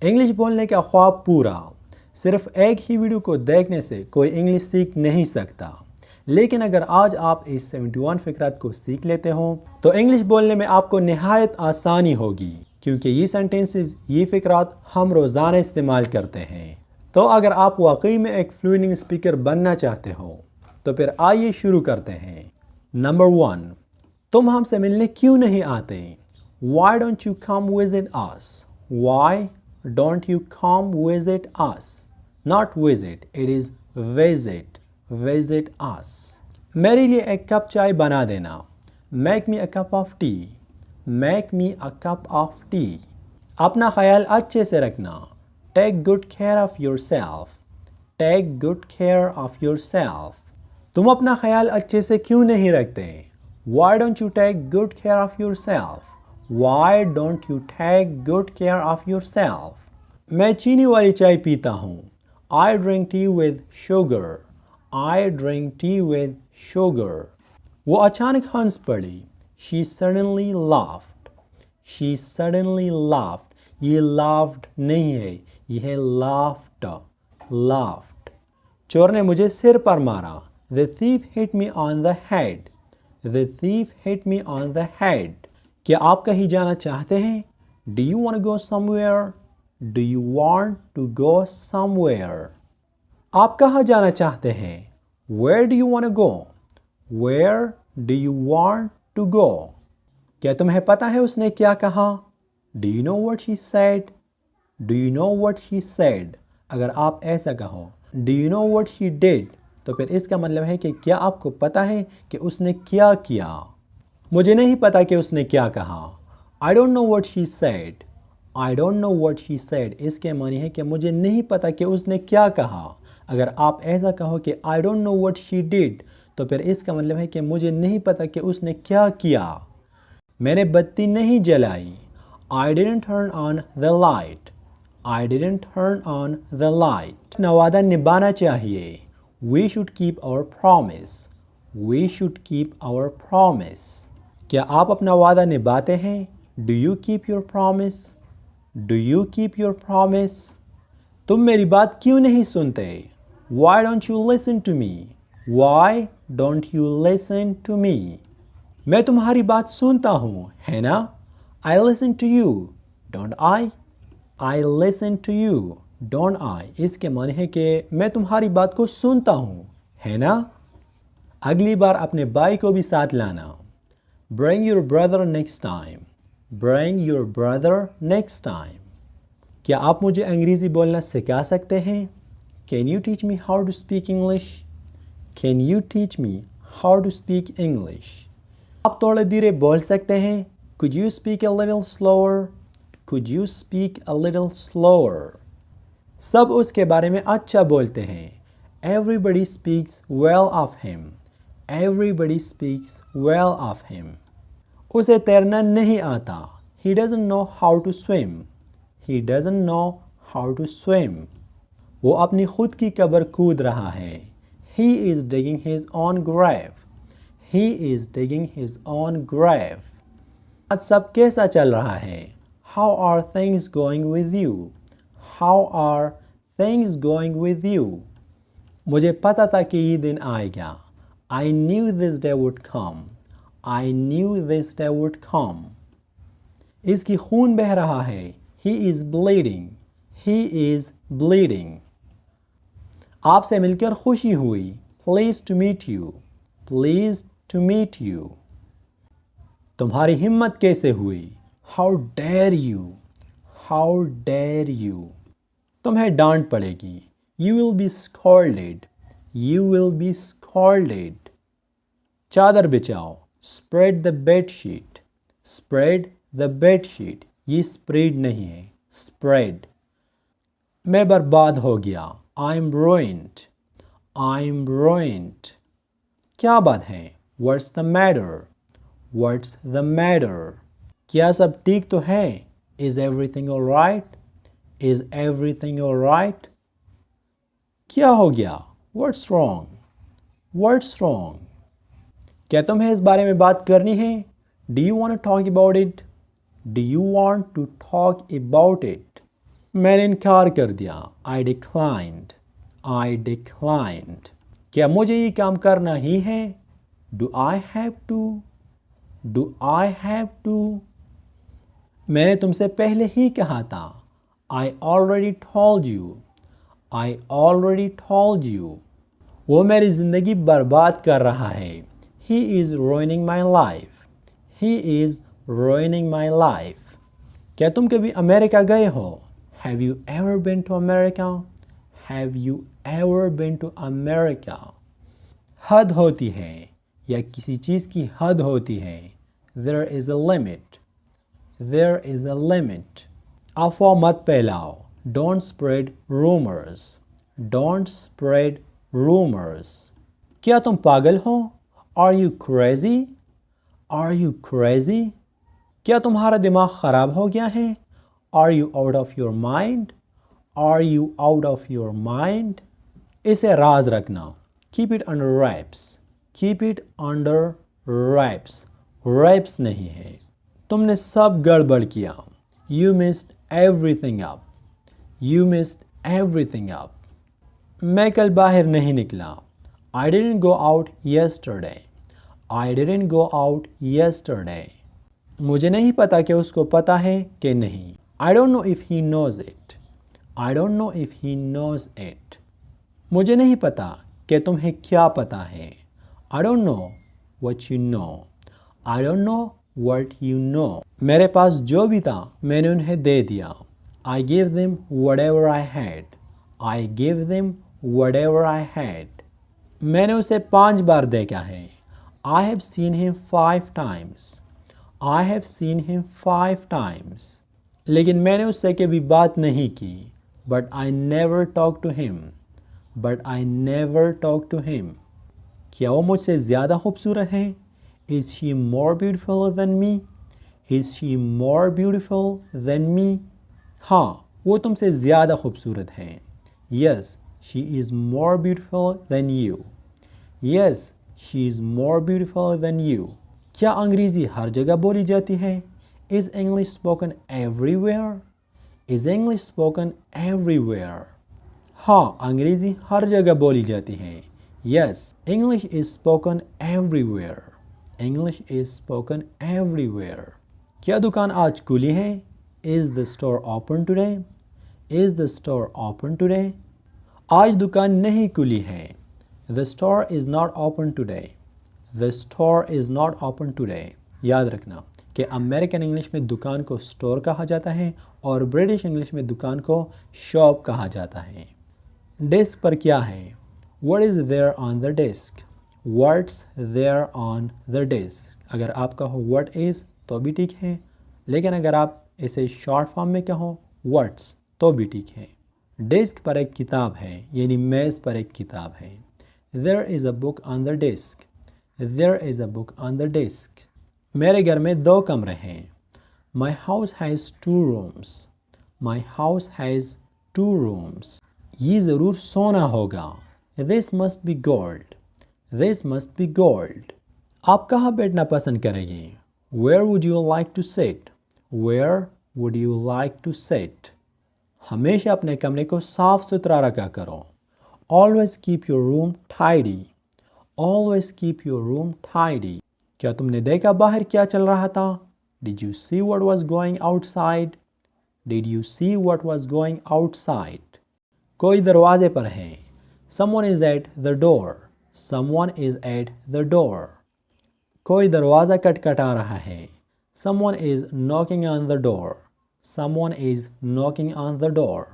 English बोलने का ख्वाब पूरा। सिर्फ एक ही वीडियो को देखने से कोई इंग्लिश सीख नहीं सकता, लेकिन अगर आज आप इस 71 फ़िक्रात को सीख लेते हो तो इंग्लिश बोलने में आपको निहायत आसानी होगी, क्योंकि ये सेंटेंसेस, ये फ़िक्रात हम रोज़ाना इस्तेमाल करते हैं। तो अगर आप वाकई में एक फ्लुएंट इंग्लिश स्पीकर बनना चाहते हो तो फिर आइए शुरू करते हैं। नंबर 1, तुम हमसे मिलने क्यों नहीं आते? Why don't you come visit us? Why don't you come visit us? Not visit, it is visit. Visit us. मेरे लिए एक कप चाय बना देना। Make me a cup of tea. Make me a cup of tea. अपना ख्याल अच्छे से रखना। Take good care of yourself. Take good care of yourself. तुम अपना ख्याल अच्छे से क्यों नहीं रखते? Why don't you take good care of yourself? Why don't you take good care of yourself? मैं चीनी वाली चाय पीता हूँ। I drink tea with sugar. I drink tea with sugar. वो अचानक हंस पड़ी। She suddenly laughed. She suddenly laughed. ये laughed नहीं है, ये है laughed. Laughed. चोर ने मुझे सिर पर मारा। The thief hit me on the head. The thief hit me on the head. क्या आप कहीं जाना चाहते हैं? Do you want to go somewhere? Do you want to go somewhere? आप कहाँ जाना चाहते हैं? Where do you want to go? Where do you want to go? क्या तुम्हें पता है उसने क्या कहा? Do you know what she said? Do you know what she said? अगर आप ऐसा कहो, Do you know what she did? तो फिर इसका मतलब है कि क्या आपको पता है कि उसने क्या किया? मुझे नहीं पता कि उसने क्या कहा। I don't know what she said. I don't know what she said. इसके मानी है कि मुझे नहीं पता कि उसने क्या कहा। अगर आप ऐसा कहो कि I don't know what she did, तो फिर इसका मतलब है कि मुझे नहीं पता कि उसने क्या किया। मैंने बत्ती नहीं जलाई। I didn't turn on the light. I didn't turn on the light. अपना वादा निभाना चाहिए। We should keep our promise. We should keep our promise. क्या आप अपना वादा निभाते हैं? Do you keep your promise? Do you keep your promise? तुम मेरी बात क्यों नहीं सुनते? Why don't you listen to me? Why don't you listen to me? मैं तुम्हारी बात सुनता हूँ, है ना? I listen to you, don't I? I listen to you, don't I? इसके माने है कि मैं तुम्हारी बात को सुनता हूँ, है ना? अगली बार अपने भाई को भी साथ लाना। Bring your brother next time. Bring your brother next time. क्या आप मुझे अंग्रेज़ी बोलना सिखा सकते हैं? Can you teach me how to speak English? Can you teach me how to speak English? आप थोड़ा धीरे बोल सकते हैं? Could you speak a little slower? Could you speak a little slower? सब उसके बारे में अच्छा बोलते हैं। Everybody speaks well of him. Everybody speaks well of him. उसे तैरना नहीं आता। He doesn't know how to swim. He doesn't know how to swim. वो अपनी खुद की कब्र कूद रहा है। He is digging his own grave. He is digging his own grave. आज सब कैसा चल रहा है? How are things going with you? How are things going with you? मुझे पता था कि ये दिन आएगा। I knew this day would come. I knew this day would come. इसकी खून बह रहा है। He is bleeding. He is bleeding. आपसे मिलकर खुशी हुई। Pleased to meet you. Pleased to meet you. तुम्हारी हिम्मत कैसे हुई? How dare you? How dare you? तुम्हें डांट पड़ेगी। You will be scolded. You will be scolded. चादर बिछाओ। Spread the bed sheet. Spread the bed sheet. ये spread नहीं है, spread. मैं बर्बाद हो गया। I'm ruined. I'm ruined. क्या बात है? What's the matter? What's the matter? क्या सब ठीक तो है? Is everything alright? Is everything alright? क्या हो गया? What's wrong? What's wrong? क्या तुम्हें इस बारे में बात करनी है? Do you want to talk about it? Do you want to talk about it? मैंने इनकार कर दिया। I declined. I declined. क्या मुझे ये काम करना ही है? Do I have to? Do I have to? मैंने तुमसे पहले ही कहा था। I already told you. I already told you. वो मेरी ज़िंदगी बर्बाद कर रहा है। He is ruining my life. He is ruining my life. क्या तुम कभी अमेरिका गए हो? Have you ever been to America? Have you ever been to America? हद होती है या किसी चीज़ की हद होती है। There is a limit. There is a limit. अफवाह मत फैलाओ। Don't spread rumors. Don't spread rumors. क्या तुम पागल हो? Are you crazy? Are you crazy? क्या तुम्हारा दिमाग ख़राब हो गया है? Are you out of your mind? Are you out of your mind? इसे राज रखना। Keep it under wraps. Keep it under wraps. Wraps नहीं है। तुमने सब गड़बड़ किया। You messed everything up. You messed everything up. मैं कल बाहर नहीं निकला। I didn't go out yesterday. I didn't go out yesterday. मुझे नहीं पता कि उसको पता है कि नहीं। I don't know if he knows it. I don't know if he knows it. मुझे नहीं पता कि तुम्हें क्या पता है। I don't know what you know. I don't know what you know. मेरे पास जो भी था मैंने उन्हें दे दिया। I gave them whatever I had. I gave them whatever I had. मैंने उसे 5 बार देखा है। I have seen him 5 times. I have seen him 5 times. लेकिन मैंने उससे कभी बात नहीं की। But I never talked to him. But I never talked to him. क्या वो मुझसे ज़्यादा खूबसूरत है? Is she more beautiful than me? Is she more beautiful than me? हाँ, वो तुमसे ज़्यादा खूबसूरत है। Yes, she is more beautiful than you. Yes, she is more beautiful than you. क्या अंग्रेज़ी हर जगह बोली जाती है? Is English spoken everywhere? Is English spoken everywhere? हाँ, अंग्रेज़ी हर जगह बोली जाती है। Yes, English is spoken everywhere. English is spoken everywhere. क्या दुकान आज खुली है? Is the store open today? Is the store open today? आज दुकान नहीं खुली है। The store is not open today. The store is not open today. याद रखना कि अमेरिकन इंग्लिश में दुकान को स्टोर कहा जाता है और ब्रिटिश इंग्लिश में दुकान को शॉप कहा जाता है। डेस्क पर क्या है? What is there on the desk? What's there on the desk? अगर आप कहो what is तो भी ठीक है, लेकिन अगर आप इसे शॉर्ट फॉर्म में कहो what's तो भी ठीक है। डेस्क पर एक किताब है, यानी मेज़ पर एक किताब है। There is a book on the desk. There is a book on the desk. मेरे घर में 2 कमरे हैं। My house has 2 rooms. My house has 2 rooms. ये ज़रूर सोना होगा। This must be gold. This must be gold. आप कहाँ बैठना पसंद करेंगे? Where would you like to sit? Where would you like to sit? हमेशा अपने कमरे को साफ सुथरा रखा करो। Always keep your room tidy. Always keep your room tidy. क्या तुमने देखा बाहर क्या चल रहा था? Did you see what was going outside? Did you see what was going outside? कोई दरवाजे पर है। Someone is at the door. Someone is at the door. कोई दरवाज़ा खटखटा रहा है। Someone is knocking on the door. Someone is knocking on the door.